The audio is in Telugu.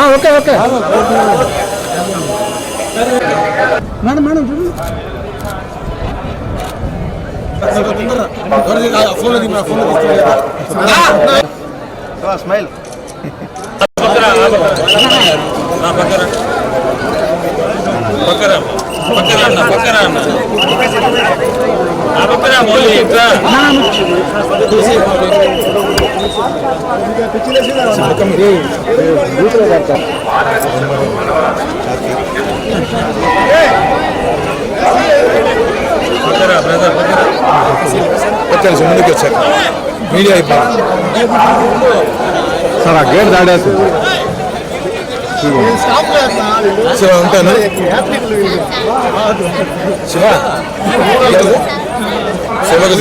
ఓకే ఓకే మేడం మేడం చూడండి స్మైల్ ముందుకు వచ్చారు మీడియా సార్ ఆ గేట్ దాడేస్తుంది శివ ఉంటాను శివ శివకు